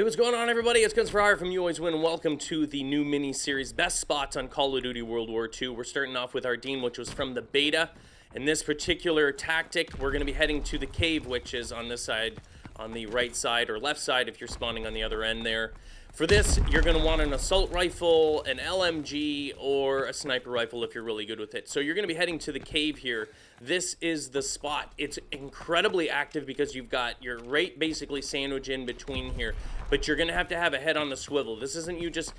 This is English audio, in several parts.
what's going on, everybody? It's Guns for Hire from YouAlwaysWin, and welcome to the new mini-series, Best Spots on Call of Duty World War II. We're starting off with ARDENNES, which was from the beta. In this particular tactic, we're going to be heading to the cave, which is on this side, on the right side, or left side if you're spawning on the other end there. For this, you're going to want an assault rifle, an LMG, or a sniper rifle if you're really good with it. So you're going to be heading to the cave here. This is the spot. It's incredibly active because you've got your right basically sandwich in between here. But you're going to have a head on the swivel. This isn't you just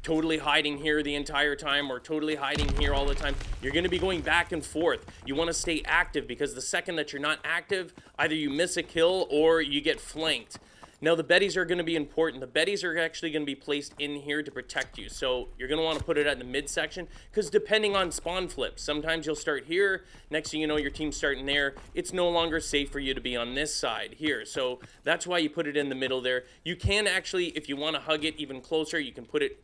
totally hiding here the entire time or totally hiding here all the time. You're going to be going back and forth. You want to stay active because the second that you're not active, either you miss a kill or you get flanked. Now, the betties are going to be important. The betties are actually going to be placed in here to protect you. So you're going to want to put it at the midsection because depending on spawn flips, sometimes you'll start here. Next thing you know, your team's starting there. It's no longer safe for you to be on this side here. So that's why you put it in the middle there. You can actually, if you want to hug it even closer, you can put it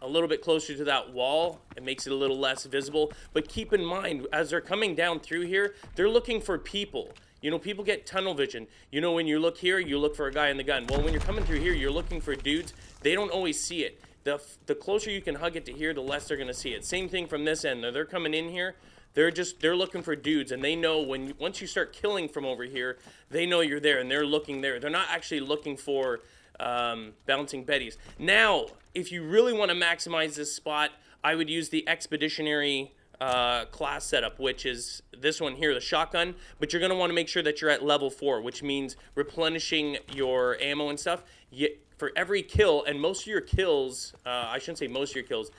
a little bit closer to that wall. It makes it a little less visible. But keep in mind, as they're coming down through here, they're looking for people. You know, people get tunnel vision. You know, when you look here, you look for a guy in the gun. Well, when you're coming through here, you're looking for dudes. They don't always see it. The closer you can hug it to here, the less they're going to see it. Same thing from this end. They're coming in here. They're looking for dudes, and they know once you start killing from over here, they know you're there, and they're looking there. They're not actually looking for bouncing betties. Now, if you really want to maximize this spot, I would use the expeditionary class setup, which is this one here, the shotgun, but you're going to want to make sure that you're at level 4, which means replenishing your ammo and stuff. For every kill, and most of your kills, I shouldn't say most of your kills,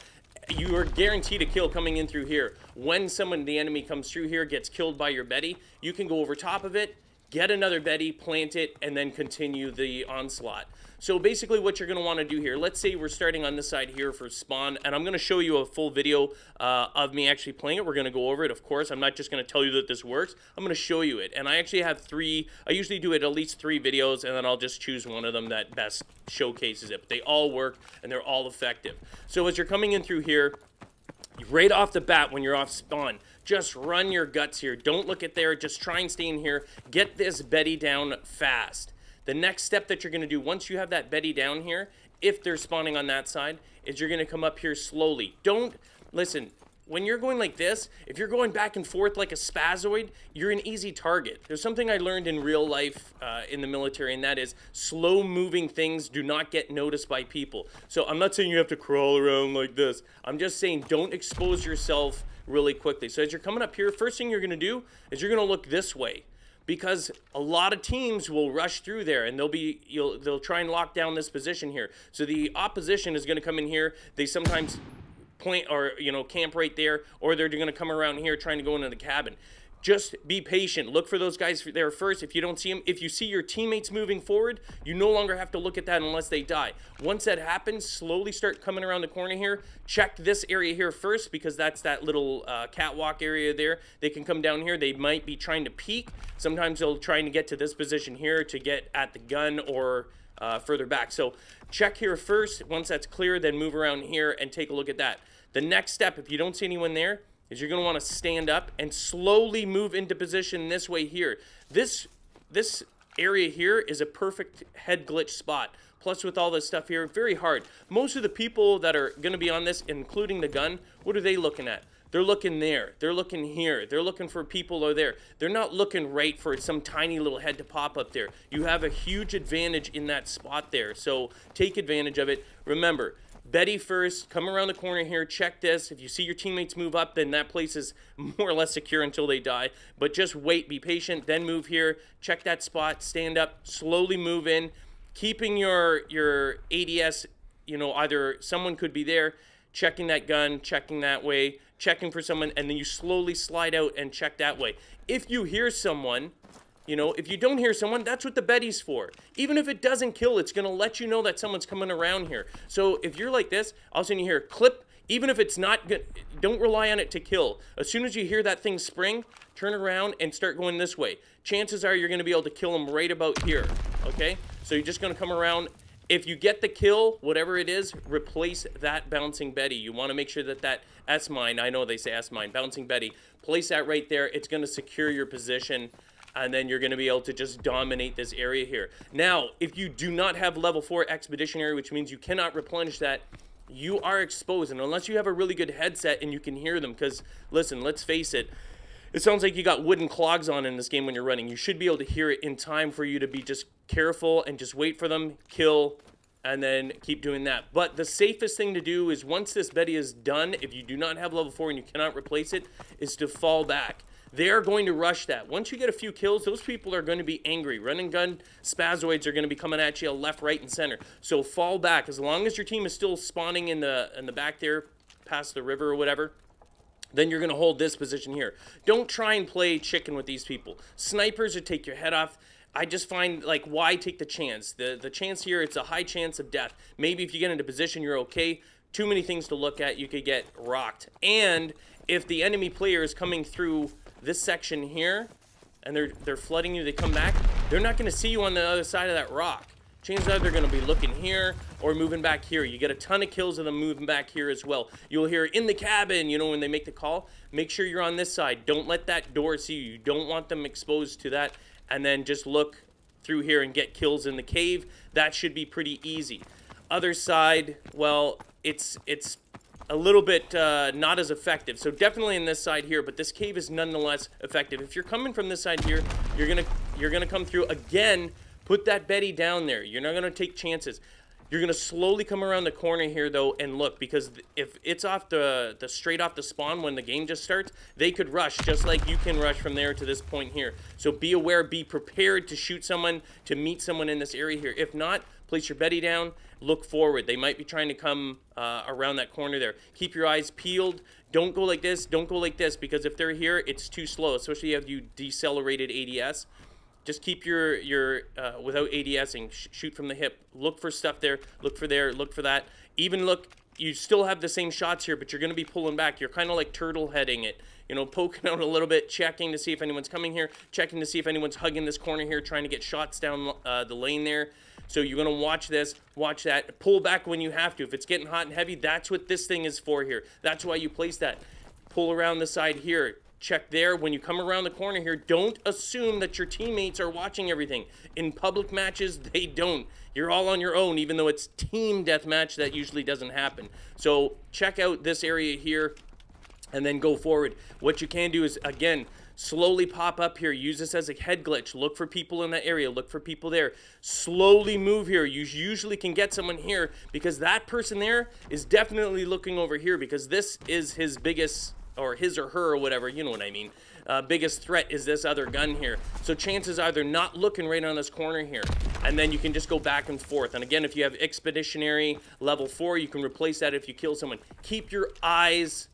you are guaranteed a kill coming in through here. When the enemy comes through here, gets killed by your Betty, you can go over top of it, get another Betty, plant it, and then continue the onslaught. So basically what you're going to want to do here, let's say we're starting on this side here for spawn, and I'm going to show you a full video of me actually playing it. We're going to go over it, of course. I'm not just going to tell you that this works. I'm going to show you it. And I actually have I usually do it at least 3 videos, and then I'll just choose one of them that best showcases it. But they all work, and they're all effective. So as you're coming in through here, right off the bat when you're off spawn, just run your guts here. Don't look at there. Just try and stay in here. Get this Betty down fast. The next step that you're going to do once you have that Betty down here, if they're spawning on that side, is you're going to come up here slowly. Listen, when you're going like this, if you're going back and forth like a spazoid, you're an easy target. There's something I learned in real life in the military, and that is slow moving things do not get noticed by people. So I'm not saying you have to crawl around like this. I'm just saying don't expose yourself really quickly. So as you're coming up here, first thing you're going to do is you're going to look this way, because a lot of teams will rush through there, and they'll try and lock down this position here. So the opposition is going to come in here. They sometimes point or camp right there, or they're going to come around here trying to go into the cabin. Just be patient. Look for those guys there first. If you don't see them, if you see your teammates moving forward, you no longer have to look at that unless they die. Once that happens, slowly start coming around the corner here. Check this area here first, because that's that little catwalk area there. They can come down here. They might be trying to peek. Sometimes they'll trying to get to this position here to get at the gun or further back. So check here first. Once that's clear, then move around here and take a look at that. The next step, if you don't see anyone there, is you're going to want to stand up and slowly move into position this way here. This area here is a perfect head glitch spot. Plus with all this stuff here, very hard. Most of the people that are going to be on this, including the gun, what are they looking at? They're looking there. They're looking here. They're looking for people over there. They're not looking right for some tiny little head to pop up there. You have a huge advantage in that spot there. So take advantage of it. Remember, Betty first, come around the corner here, check this. If you see your teammates move up, then that place is more or less secure until they die. But just wait, be patient, then move here, check that spot, stand up, slowly move in, keeping your ADS, either someone could be there, checking that gun, checking that way, checking for someone, and then you slowly slide out and check that way. If you hear someone, if you don't hear someone, that's what the Betty's for. Even if it doesn't kill, it's going to let you know that someone's coming around here. So if you're like this, all of a sudden you hear clip, even if it's not good, don't rely on it to kill. As soon as you hear that thing spring, turn around and start going this way. Chances are you're going to be able to kill them right about here, okay? So you're just going to come around. If you get the kill, whatever it is, replace that bouncing Betty. You want to make sure that S-mine, I know they say S-mine, bouncing Betty, place that right there. It's going to secure your position. and then you're going to be able to just dominate this area here. Now, if you do not have level 4 expeditionary, which means you cannot replenish that, you are exposed. And unless you have a really good headset and you can hear them, because listen, let's face it, it sounds like you got wooden clogs on in this game when you're running. You should be able to hear it in time for you to be just careful and just wait for them, kill, and then keep doing that. But the safest thing to do is once this Betty is done, if you do not have level 4 and you cannot replace it, is to fall back. They are going to rush that. Once you get a few kills, those people are going to be angry. Run and gun spazoids are going to be coming at you left, right, and center. So fall back. As long as your team is still spawning in the back there, past the river or whatever, then you're going to hold this position here. Don't try and play chicken with these people. Snipers would take your head off. I just find, like, why take the chance? The chance here, it's a high chance of death. Maybe if you get into position, you're okay. Too many things to look at. You could get rocked. And if the enemy player is coming through this section here, and they're flooding you, they come back, they're not going to see you on the other side of that rock. Chances are they're going to be looking here or moving back here. You get a ton of kills of them moving back here as well. You'll hear in the cabin, you know, when they make the call. Make sure you're on this side. Don't let that door see you. You don't want them exposed to that. And then just look through here and get kills in the cave. That should be pretty easy. Other side, well, it's a little bit not as effective. So definitely in this side here, but this cave is nonetheless effective. If you're coming from this side here, you're gonna come through again. Put that Betty down there. You're not gonna take chances. You're gonna slowly come around the corner here though and look, because if it's off the straight off the spawn when the game just starts, they could rush just like you can rush from there to this point here. So be aware, be prepared to shoot someone, to meet someone in this area here. If not, place your Betty down, look forward. They might be trying to come around that corner there. Keep your eyes peeled. Don't go like this, don't go like this, because if they're here, it's too slow, especially if you decelerated ADS. Just keep your without ADSing, shoot from the hip. Look for stuff there, look for there, look for that. Even look, you still have the same shots here, but you're going to be pulling back. You're kind of like turtle heading it, you know, poking out a little bit, checking to see if anyone's coming here, checking to see if anyone's hugging this corner here, trying to get shots down the lane there. So you're going to watch this, watch that, pull back when you have to. If it's getting hot and heavy, that's what this thing is for here. That's why you place that. Pull around the side here. Check there. When you come around the corner here, don't assume that your teammates are watching everything. In public matches, they don't. You're all on your own, even though it's team deathmatch, that usually doesn't happen. So check out this area here and then go forward. What you can do is, again, slowly pop up here. Use this as a head glitch. Look for people in that area. Look for people there. Slowly move here. You usually can get someone here because that person there is definitely looking over here, because this is his biggest, or his or her or whatever, you know what I mean. Biggest threat is this other gun here. So chances are they're not looking right on this corner here. And then you can just go back and forth. And again, if you have expeditionary level 4, you can replace that if you kill someone. Keep your eyes,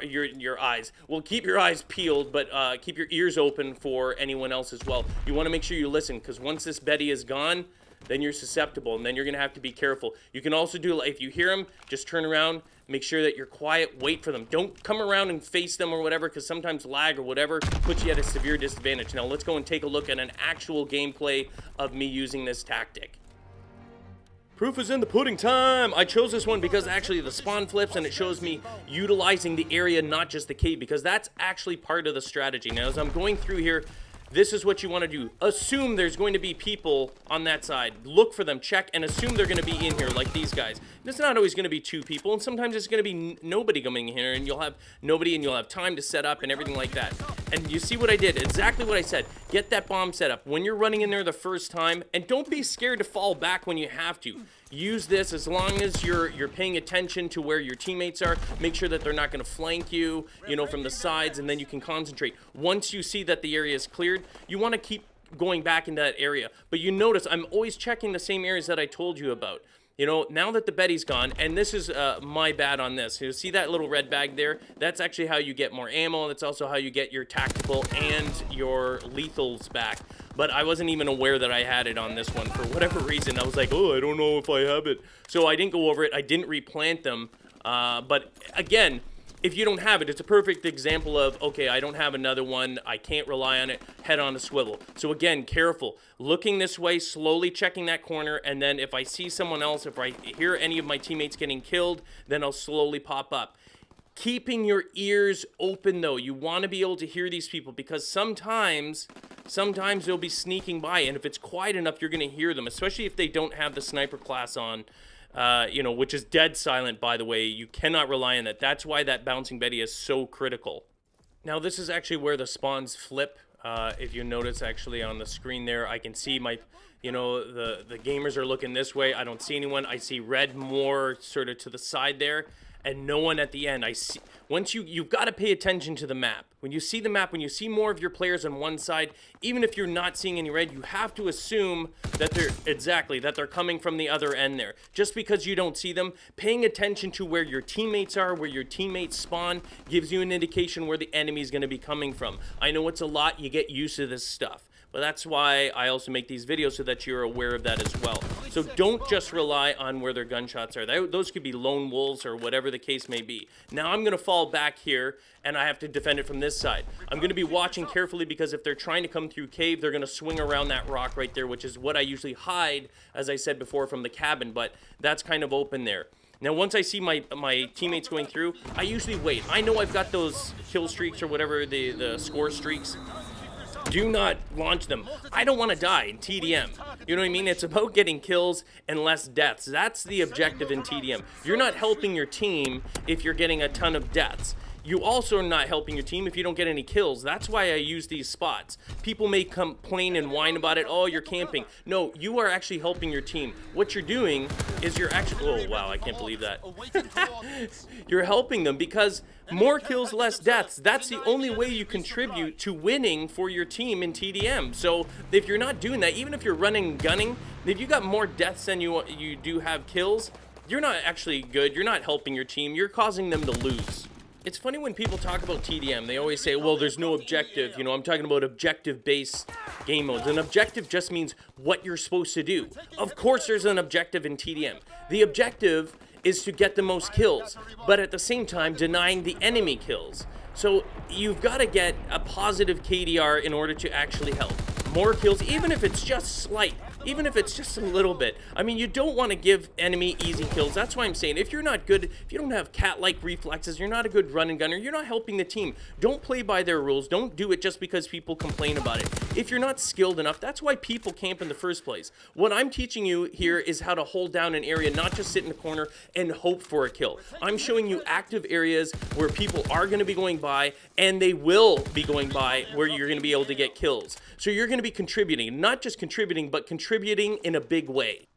your eyes. Well, keep your eyes peeled, but keep your ears open for anyone else as well. You want to make sure you listen, because once this Betty is gone, then you're susceptible, and then you're going to have to be careful. You can also do, if you hear them, just turn around, make sure that you're quiet, wait for them. Don't come around and face them or whatever, because sometimes lag or whatever puts you at a severe disadvantage. Now let's go and take a look at an actual gameplay of me using this tactic. Proof is in the pudding time. I chose this one because actually the spawn flips and it shows me utilizing the area, not just the cave, because that's actually part of the strategy. Now as I'm going through here, this is what you want to do. Assume there's going to be people on that side. Look for them, check, and assume they're going to be in here, like these guys. It's not always going to be 2 people, and sometimes it's going to be nobody coming in here, and you'll have nobody, and you'll have time to set up and everything like that. And you see what I did? Exactly what I said. Get that bomb set up. When you're running in there the first time, and don't be scared to fall back when you have to. Use this as long as you're paying attention to where your teammates are. Make sure that they're not going to flank you, you know, from the sides, and then you can concentrate. Once you see that the area is cleared, you want to keep going back into that area. But you notice I'm always checking the same areas that I told you about. You know, now that the Betty's gone, and this is my bad on this. You see that little red bag there? That's actually how you get more ammo. That's also how you get your tactical and your lethals back. But I wasn't even aware that I had it on this one for whatever reason. I was like, oh, I don't know if I have it. So I didn't go over it. I didn't replant them. But again, if you don't have it, it's a perfect example of, okay, I don't have another one, I can't rely on it, head on a swivel. So again, careful. Looking this way, slowly checking that corner, and then if I see someone else, if I hear any of my teammates getting killed, then I'll slowly pop up. keeping your ears open, though. You want to be able to hear these people, because sometimes they'll be sneaking by, and if it's quiet enough, you're going to hear them, especially if they don't have the sniper class on, you know, which is dead silent, by the way. You cannot rely on that. That's why that bouncing Betty is so critical. Now, this is actually where the spawns flip. If you notice, actually, on the screen there, I can see my, you know, the gamers are looking this way. I don't see anyone. I see red more sort of to the side there, and no one at the end. I see, once you've got to pay attention to the map. When you see the map, when you see more of your players on one side, even if you're not seeing any red, you have to assume that they're coming from the other end there. Just because you don't see them, paying attention to where your teammates are, where your teammates spawn, gives you an indication where the enemy is going to be coming from. I know it's a lot. You get used to this stuff. But that's why I also make these videos, so that you're aware of that as well. So don't just rely on where their gunshots are. Those could be lone wolves or whatever the case may be. Now I'm going to fall back here, and I have to defend it from this side. I'm going to be watching carefully, because if they're trying to come through cave, they're going to swing around that rock right there, which is what I usually hide, as I said before, from the cabin. But that's kind of open there. Now, once I see my teammates going through, I usually wait. I know I've got those kill streaks or whatever, the score streaks. Do not launch them. I don't want to die in TDM. You know what I mean? It's about getting kills and less deaths. That's the objective in TDM. You're not helping your team if you're getting a ton of deaths. You also are not helping your team if you don't get any kills. That's why I use these spots. People may complain and whine about it. Oh, you're camping. No, you are actually helping your team. What you're doing is you're actually... Oh, wow, I can't believe that. You're helping them, because more kills, less deaths. That's the only way you contribute to winning for your team in TDM. So if you're not doing that, even if you're running and gunning, if you got more deaths than you do have kills, you're not actually good. You're not helping your team. You're causing them to lose. It's funny when people talk about TDM, they always say, well, there's no objective. You know, I'm talking about objective-based game modes. An objective just means what you're supposed to do. Of course there's an objective in TDM. The objective is to get the most kills, but at the same time denying the enemy kills. So you've got to get a positive KDR in order to actually help. More kills, even if it's just slight, even if it's just a little bit. I mean, you don't want to give enemy easy kills. That's why I'm saying, if you're not good, if you don't have cat-like reflexes, you're not a good run and gunner, you're not helping the team. Don't play by their rules. Don't do it just because people complain about it. If you're not skilled enough, that's why people camp in the first place. What I'm teaching you here is how to hold down an area, not just sit in the corner and hope for a kill. I'm showing you active areas where people are going to be going by, and they will be going by, where you're going to be able to get kills. So you're going to be contributing, not just contributing, but contributing in a big way.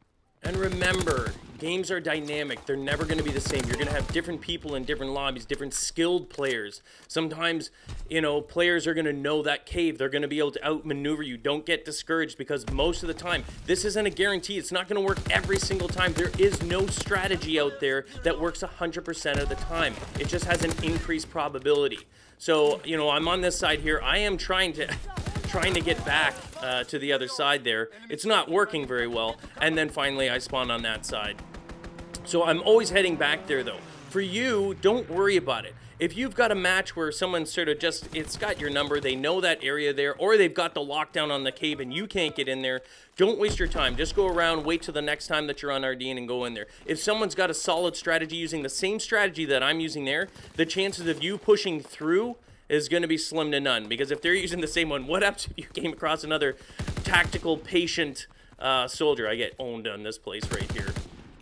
And remember, games are dynamic. They're never going to be the same. You're going to have different people in different lobbies, different skilled players. Sometimes, you know, players are going to know that cave. They're going to be able to outmaneuver you. Don't get discouraged, because most of the time, this isn't a guarantee. It's not going to work every single time. There is no strategy out there that works 100% of the time. It just has an increased probability. So, you know, I'm on this side here. I am trying to get back to the other side there. It's not working very well. And then finally I spawn on that side. So I'm always heading back there, though. For you, don't worry about it. If you've got a match where someone sort of just, it's got your number, they know that area there, or they've got the lockdown on the cave and you can't get in there, don't waste your time. Just go around, wait till the next time that you're on Ardenne and go in there. If someone's got a solid strategy using the same strategy that I'm using there, the chances of you pushing through is going to be slim to none, because if they're using the same one, what happens if you came across another tactical, patient soldier? I get owned on this place right here.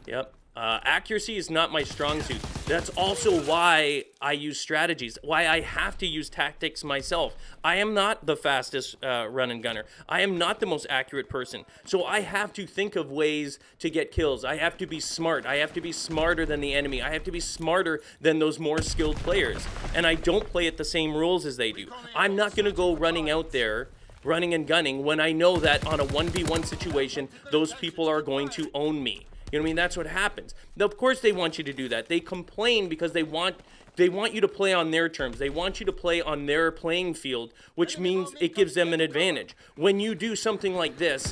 Yep. Accuracy is not my strong suit. That's also why I use strategies, why I have to use tactics myself. I am not the fastest run and gunner. I am not the most accurate person. So I have to think of ways to get kills. I have to be smart. I have to be smarter than the enemy. I have to be smarter than those more skilled players. And I don't play at the same rules as they do. I'm not going to go running out there running and gunning when I know that on a 1v1 situation, those people are going to own me. You know what I mean? That's what happens. Now, of course they want you to do that. They complain because they want you to play on their terms. They want you to play on their playing field, which means it gives them an advantage. When you do something like this,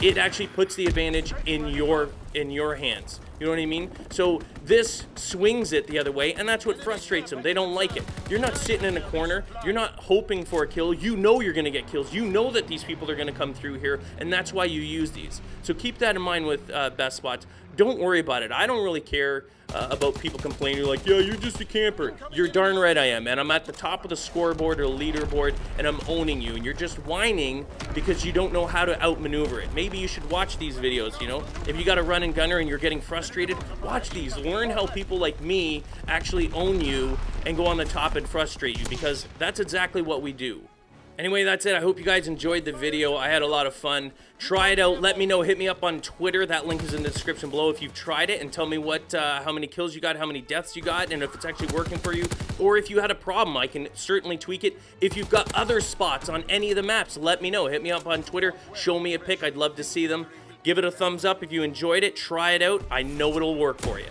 it actually puts the advantage in your in your hands. You know what I mean? So this swings it the other way, and that's what frustrates them. They don't like it. You're not sitting in a corner. You're not hoping for a kill. You know you're going to get kills. You know that these people are going to come through here, and that's why you use these. So keep that in mind with best spots. Don't worry about it. I don't really care about people complaining like, yeah, you're just a camper. You're darn right I am, and I'm at the top of the scoreboard or leaderboard, and I'm owning you, and you're just whining because you don't know how to outmaneuver it. Maybe you should watch these videos, you know? If you got a run and gunner and you're getting frustrated, watch these. Learn how people like me actually own you and go on the top and frustrate you, because that's exactly what we do. Anyway, that's it. I hope you guys enjoyed the video. I had a lot of fun. Try it out. Let me know. Hit me up on Twitter. That link is in the description below if you've tried it, and tell me what, how many kills you got, how many deaths you got, and if it's actually working for you. Or if you had a problem, I can certainly tweak it. If you've got other spots on any of the maps, let me know. Hit me up on Twitter. Show me a pic. I'd love to see them. Give it a thumbs up if you enjoyed it. Try it out. I know it'll work for you.